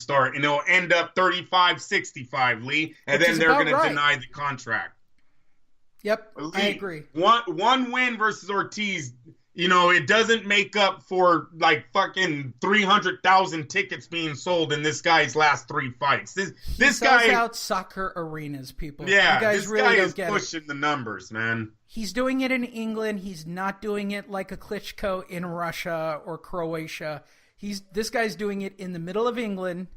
start, and it'll end up 35-65, Lee, and then they're going to deny the contract. Yep, Lee, I agree. One win versus Ortiz, it doesn't make up for like fucking 300,000 tickets being sold in this guy's last 3 fights. This guy out soccer arenas, people. Yeah, you guys this really guy don't is get pushing the numbers, man. He's doing it in England. He's not doing it like a Klitschko in Russia or Croatia. This guy's doing it in the middle of England.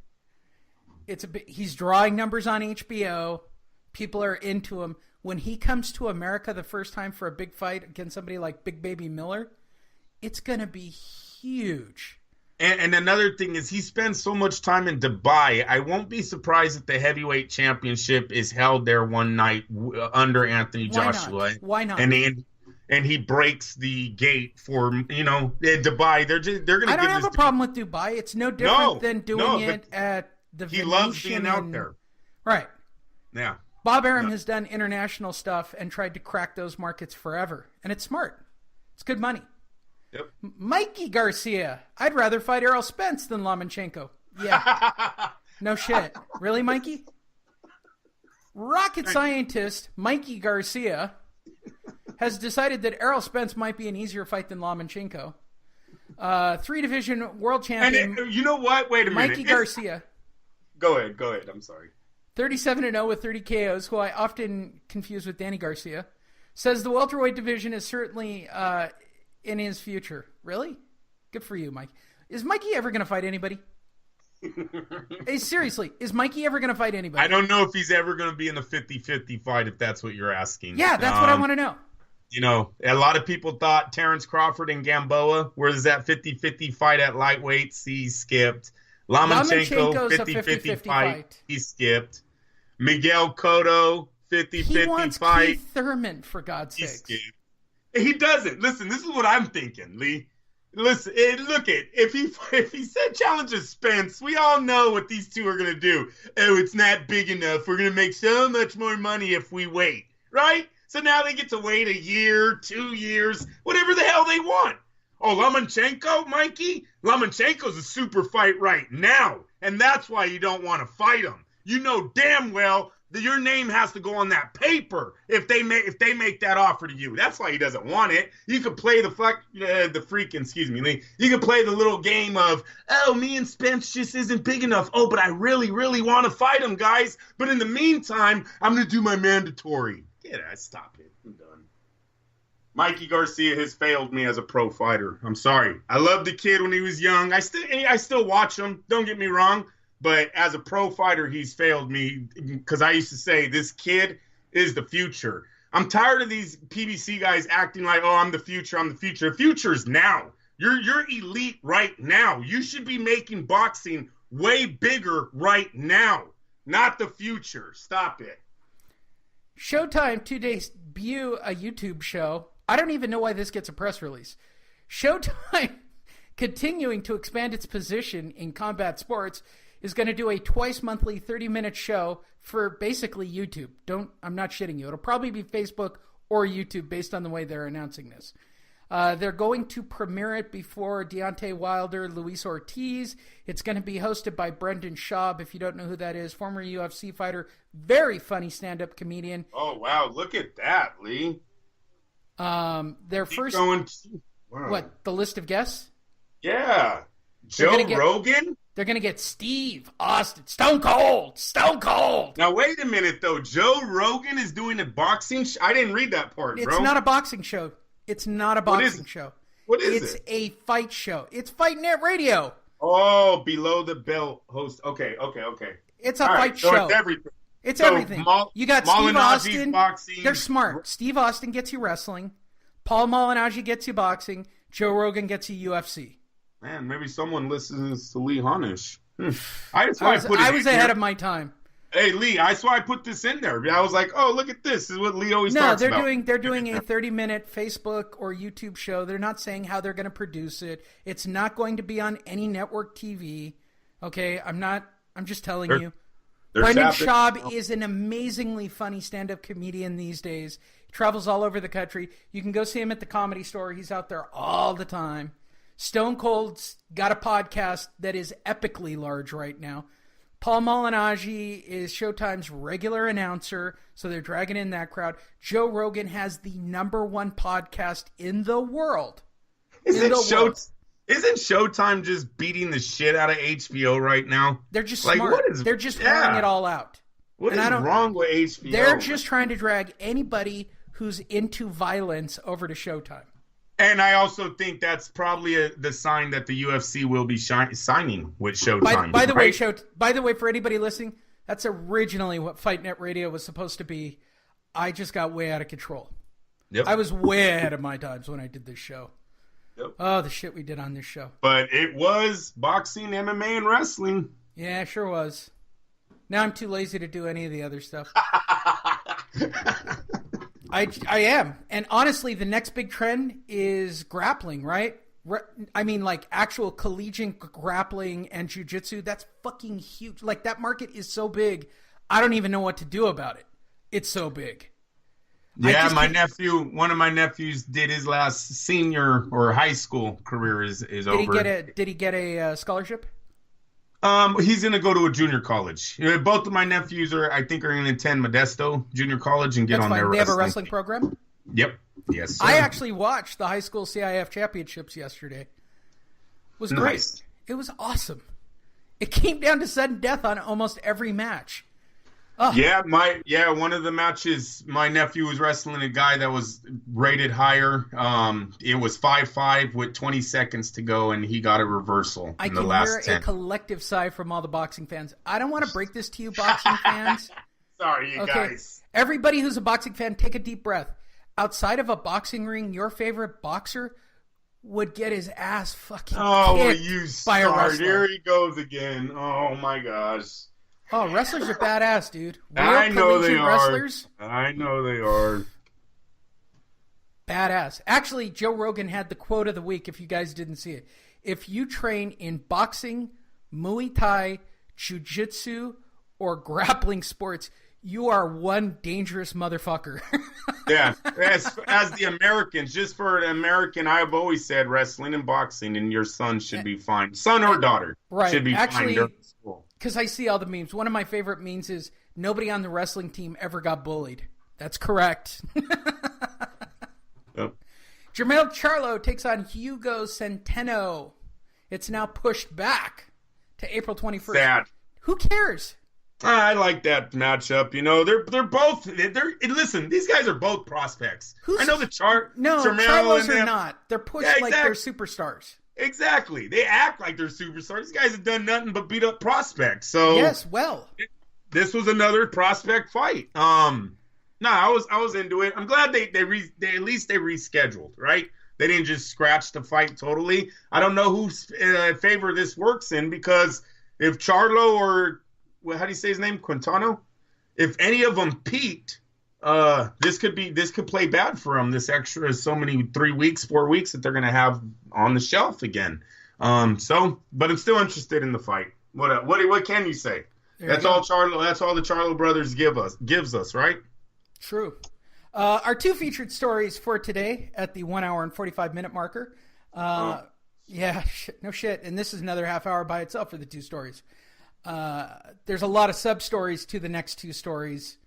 He's drawing numbers on HBO. People are into him. When he comes to America the first time for a big fight against somebody like Big Baby Miller, it's going to be huge. And another thing is he spends so much time in Dubai. I won't be surprised if the heavyweight championship is held there one night under Anthony Joshua. Why not? And he breaks the gate for, Dubai. They're going to give this. I don't have a problem with Dubai. It's no different than doing it at the Venetian. He loves being out there. Right. Yeah. Bob Arum has done international stuff and tried to crack those markets forever. And it's smart. It's good money. Yep. Mikey Garcia. I'd rather fight Errol Spence than Lomachenko. Yeah. No shit. Really, Mikey? Rocket scientist Mikey Garcia has decided that Errol Spence might be an easier fight than Lomachenko. 3-division world champion. And you know what? Wait a minute. Mikey Garcia. Go ahead. I'm sorry. 37-0 with 30 KOs, who I often confuse with Danny Garcia, says the welterweight division is certainly in his future. Really? Good for you, Mike. Is Mikey ever going to fight anybody? Hey, seriously, is Mikey ever going to fight anybody? I don't know if he's ever going to be in a 50-50 fight, if that's what you're asking. Yeah, that's what I want to know. A lot of people thought Terrence Crawford and Gamboa, whereas that 50-50 fight at lightweights, he skipped. Lomachenko, 50-50 fight, he skipped. Miguel Cotto, 50-50 he wants fight. Keith Thurman, for God's sake. He doesn't. Listen, this is what I'm thinking, Lee. Listen, if he said challenges Spence, we all know what these two are going to do. Oh, it's not big enough. We're going to make so much more money if we wait, right? So now they get to wait a year, 2 years, whatever the hell they want. Oh, Lomachenko, Mikey? Lomachenko's a super fight right now, and that's why you don't want to fight him. You know damn well that your name has to go on that paper if they make that offer to you. That's why he doesn't want it. You could play you can play the little game of, oh, me and Spence just isn't big enough. Oh, but I really, really want to fight him, guys. But in the meantime, I'm going to do my mandatory. Stop it. I'm done. Mikey Garcia has failed me as a pro fighter. I'm sorry. I loved the kid when he was young. I still watch him. Don't get me wrong. But as a pro fighter, he's failed me because I used to say this kid is the future. I'm tired of these PBC guys acting like, oh, I'm the future. The future's now. You're elite right now. You should be making boxing way bigger right now, not the future. Stop it. Showtime to debut a YouTube show. I don't even know why this gets a press release. Showtime, continuing to expand its position in combat sports, is going to do a twice monthly 30-minute show for basically YouTube. I'm not shitting you. It'll probably be Facebook or YouTube based on the way they're announcing this. They're going to premiere it before Deontay Wilder, Luis Ortiz. It's going to be hosted by Brendan Schaub, if you don't know who that is, former UFC fighter, very funny stand-up comedian. Oh, wow. Look at that, Lee. What, the list of guests? Yeah. Joe Rogan? They're going to get Steve Austin. Stone Cold. Now, wait a minute, though. Joe Rogan is doing a boxing I didn't read that part, bro. It's not a boxing show. It's not a boxing show. What is it? It's a fight show. It's Fight Net Radio. Oh, below the belt host. Okay. It's a fight show. It's everything. It's everything. You got Steve Austin. Boxing. They're smart. Steve Austin gets you wrestling. Paul Malignaggi gets you boxing. Joe Rogan gets you UFC. Man, maybe someone listens to Lee Honish. I was ahead of my time. Hey, Lee, that's why I put this in there. I was like, oh, look at this. This is what Lee always talks about. No, they're doing a 30-minute Facebook or YouTube show. They're not saying how they're going to produce it. It's not going to be on any network TV. Okay, I'm just telling you. Brendan Schaub is an amazingly funny stand-up comedian these days. He travels all over the country. You can go see him at the Comedy Store. He's out there all the time. Stone Cold's got a podcast that is epically large right now. Paul Malignaggi is Showtime's regular announcer, so they're dragging in that crowd. Joe Rogan has the #1 podcast in the world. Isn't Showtime just beating the shit out of HBO right now? They're just smart. They're just throwing it all out. What is wrong with HBO? They're just trying to drag anybody who's into violence over to Showtime. And I also think that's probably the sign that the UFC will be signing with Showtime. By the way, for anybody listening, that's originally what Fight Net Radio was supposed to be. I just got way out of control. Yep. I was way ahead of my times when I did this show. Yep. Oh, the shit we did on this show. But it was boxing, MMA, and wrestling. Yeah, it sure was. Now I'm too lazy to do any of the other stuff. I am. And honestly, the next big trend is grappling, right? I mean, like actual collegiate grappling and jiu-jitsu. That's fucking huge. Like that market is so big. I don't even know what to do about it. It's so big. Yeah, one of my nephews did his last senior or high school career is over. Did he get a scholarship? He's going to go to a junior college. Both of my nephews are going to attend Modesto Junior College and get on their wrestling. They have a wrestling program? Yep. Yes, sir. I actually watched the high school CIF championships yesterday. It was great. Nice. It was awesome. It came down to sudden death on almost every match. Oh. Yeah, one of the matches, my nephew was wrestling a guy that was rated higher. It was 5-5 with 20 seconds to go, and he got a reversal in the last 10. I can hear a collective sigh from all the boxing fans. I don't want to break this to you, boxing fans. Sorry, you guys. Everybody who's a boxing fan, take a deep breath. Outside of a boxing ring, your favorite boxer would get his ass fucking kicked by a wrestler. Here he goes again. Oh, my gosh. Oh, wrestlers are badass, dude. I know they are. Wrestlers, I know they are. Badass. Actually, Joe Rogan had the quote of the week, if you guys didn't see it. If you train in boxing, Muay Thai, Jiu-Jitsu, or grappling sports, you are one dangerous motherfucker. Yeah. As the Americans, just for an American, I've always said wrestling and boxing, and your son should be fine. Son or daughter should be fine during school. Because I see all the memes. One of my favorite memes is nobody on the wrestling team ever got bullied. That's correct. Yep. Jermell Charlo takes on Hugo Centeno. It's now pushed back to April 21st. Sad. Who cares? I like that matchup. You know, they're both. Listen, these guys are both prospects. I know the Charlos are not. They're pushed like they're superstars. Exactly. They act like they're superstars. These guys have done nothing but beat up prospects. So yes, well, this was another prospect fight. No, I was into it. I'm glad they at least they rescheduled, right? They didn't just scratch the fight totally. I don't know whose favor this works in, because if Charlo or how do you say his name, Quintano, if any of them peaked, this could play bad for them. This extra so many 4 weeks that they're gonna have on the shelf again. But I'm still interested in the fight. What can you say? That's all Charlo. That's all the Charlo brothers gives us, right? True. Our two featured stories for today at the 1 hour and 45 minute marker. Yeah, no shit. And this is another half hour by itself for the two stories. There's a lot of sub stories to the next two stories.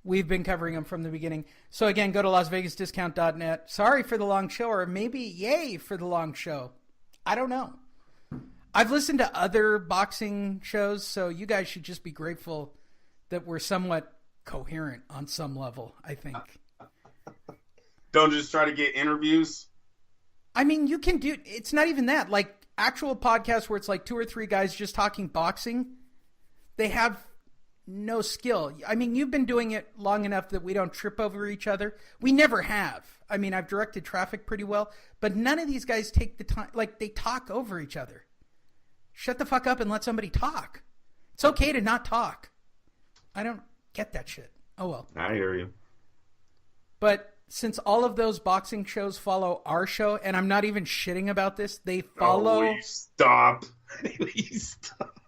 We've been covering them from the beginning. So again, go to LasVegasDiscount.net. Sorry for the long show, or maybe yay for the long show. I don't know. I've listened to other boxing shows, so you guys should just be grateful that we're somewhat coherent on some level, I think. Don't just try to get interviews. I mean, you can do, it's not even that. Like actual podcasts where it's like 2 or 3 guys just talking boxing, they have no skill. I mean, you've been doing it long enough that we don't trip over each other. We never have. I mean, I've directed traffic pretty well, but none of these guys take the time, like they talk over each other. Shut the fuck up and let somebody talk. It's okay to not talk. I don't get that shit. Oh well. I hear you. But since all of those boxing shows follow our show, and I'm not even shitting about this, they follow... Oh, stop. Stop.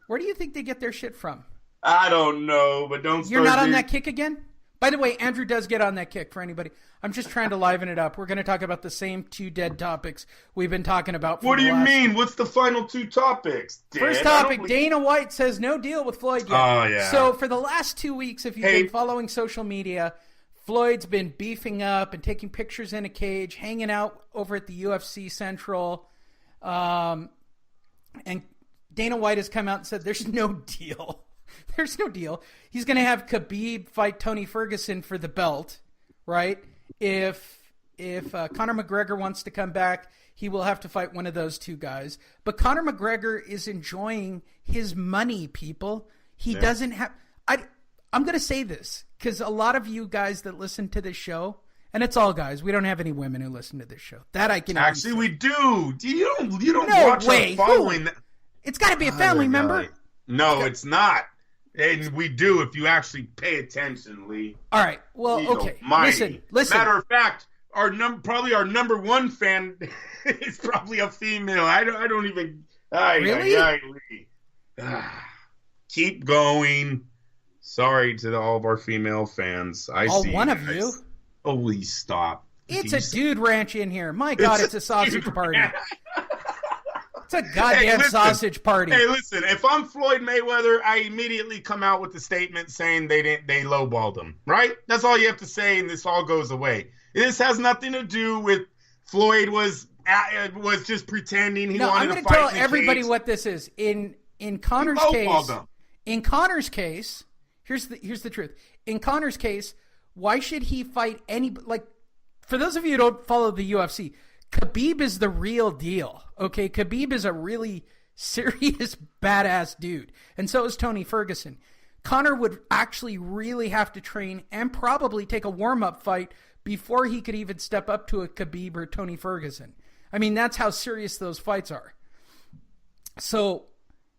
Where do you think they get their shit from? I don't know, but don't start... You're not on that kick again? By the way, Andrew does get on that kick for anybody. I'm just trying to liven it up. We're going to talk about the same 2 dead topics we've been talking about. What do you mean? What's the final 2 topics? First topic, Dana White says no deal with Floyd yet. Oh, yeah. So for the last 2 weeks, if you've been following social media, Floyd's been beefing up and taking pictures in a cage, hanging out over at the UFC Central. And Dana White has come out and said there's no deal. There's no deal. He's going to have Khabib fight Tony Ferguson for the belt, right? If Conor McGregor wants to come back, he will have to fight one of those 2 guys. But Conor McGregor is enjoying his money, people. He doesn't have... I'm going to say this because a lot of you guys that listen to this show, and it's all guys. We don't have any women who listen to this show. That I can actually we do. You don't watch us following that. It's got to be a family member. No, it's not. And we do if you actually pay attention, Lee. All right. Well, okay. Listen. Matter of fact, probably our number 1 fan is probably a female. I don't even. Really? Lee. Keep going. Sorry to all of our female fans. All one of you. Holy stop. It's a dude ranch in here. My God, it's a sausage party. It's a goddamn sausage party. Hey, listen, if I'm Floyd Mayweather, I immediately come out with the statement saying they lowballed him, right? That's all you have to say, and this all goes away. This has nothing to do with Floyd was just pretending he wanted to fight. I'm going to tell everybody what this is. In Conor's case, here's the truth. In Conor's case, why should he fight for those of you who don't follow the UFC, Khabib is the real deal. Okay, Khabib is a really serious, badass dude. And so is Tony Ferguson. Conor would actually really have to train and probably take a warm-up fight before he could even step up to a Khabib or Tony Ferguson. I mean, that's how serious those fights are. So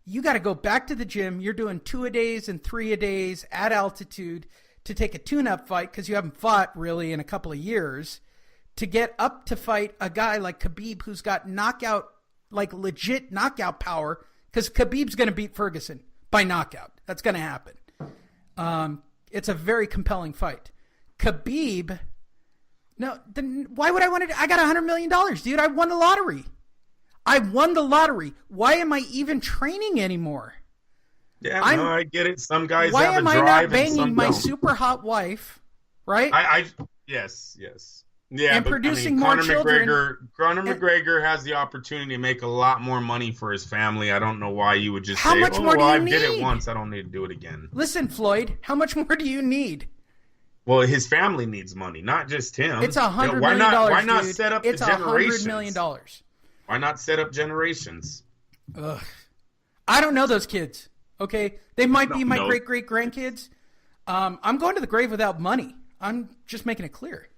you got to go back to the gym. You're doing 2-a-days and 3-a-days at altitude to take a tune-up fight because you haven't fought really in a couple of years, to get up to fight a guy like Khabib who's got knockout, legit knockout power, because Khabib's going to beat Ferguson by knockout. That's going to happen. It's a very compelling fight. Khabib, no, then why would I want to? I got $100 million, dude. I won the lottery. Why am I even training anymore? Yeah, I get it. Some guys why have a am drive I not banging and some my don't. super hot wife, right? Yes. Yeah, and but producing more children. Conor McGregor has the opportunity to make a lot more money for his family. I don't know why you would just say, much more do you I need? did it once. I don't need to do it again. Listen, Floyd, how much more do you need? Well, his family needs money, not just him. It's $100 million. Why not dude. Set up it's the generations? $100 million. Why not set up generations? Ugh. I don't know those kids. Okay, they might be my great-great-grandkids. I'm going to the grave without money. I'm just making it clear.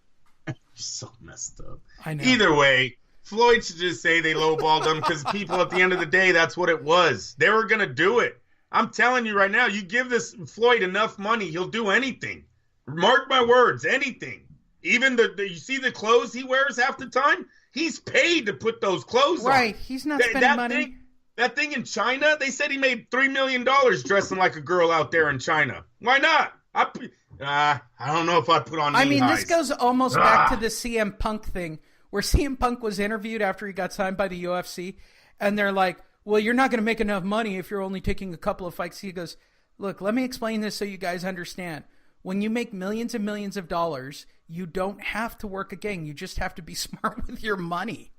You're so messed up. I know. Either way, Floyd should just say they lowballed him because people at the end of the day, that's what it was. They were going to do it. I'm telling you right now, you give this Floyd enough money, he'll do anything. Mark my words, anything. Even you see the clothes he wears half the time? He's paid to put those clothes on. Right, he's not spending money. That thing in China, they said he made $3 million dressing like a girl out there in China. Why not? I don't know if I'd put on knee highs. This goes almost back to the CM Punk thing, where CM Punk was interviewed after he got signed by the UFC, and they're like, well, you're not going to make enough money if you're only taking a couple of fights. He goes, look, let me explain this so you guys understand. When you make millions and millions of dollars, you don't have to work a gang. You just have to be smart with your money.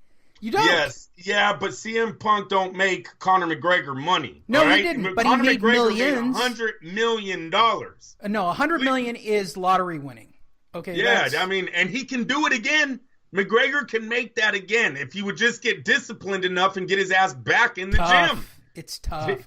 You don't. Yes. Yeah, but CM Punk don't make Conor McGregor money. No, right? he didn't, but Conor he made McGregor millions. Made $100 million. No, $100 million is lottery winning. Okay. Yeah, and he can do it again. McGregor can make that again if he would just get disciplined enough and get his ass back in the gym. It's tough.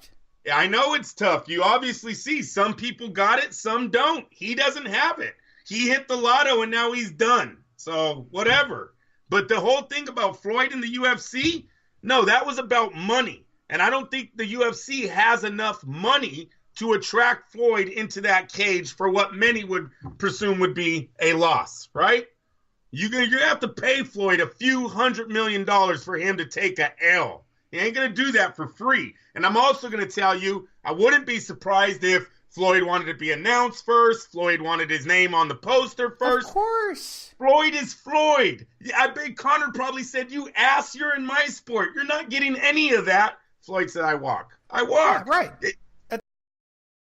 I know it's tough. You obviously see some people got it, some don't. He doesn't have it. He hit the lotto and now he's done. So whatever. But the whole thing about Floyd in the UFC, no, that was about money. And I don't think the UFC has enough money to attract Floyd into that cage for what many would presume would be a loss, right? You're going to have to pay Floyd a few $100 million for him to take a L. He ain't going to do that for free. And I'm also going to tell you, I wouldn't be surprised if Floyd wanted to be announced first. Floyd wanted his name on the poster first. Of course. Floyd is Floyd. I bet Conor probably said, you ass, you're in my sport. You're not getting any of that. Floyd said, I walk. Yeah, right.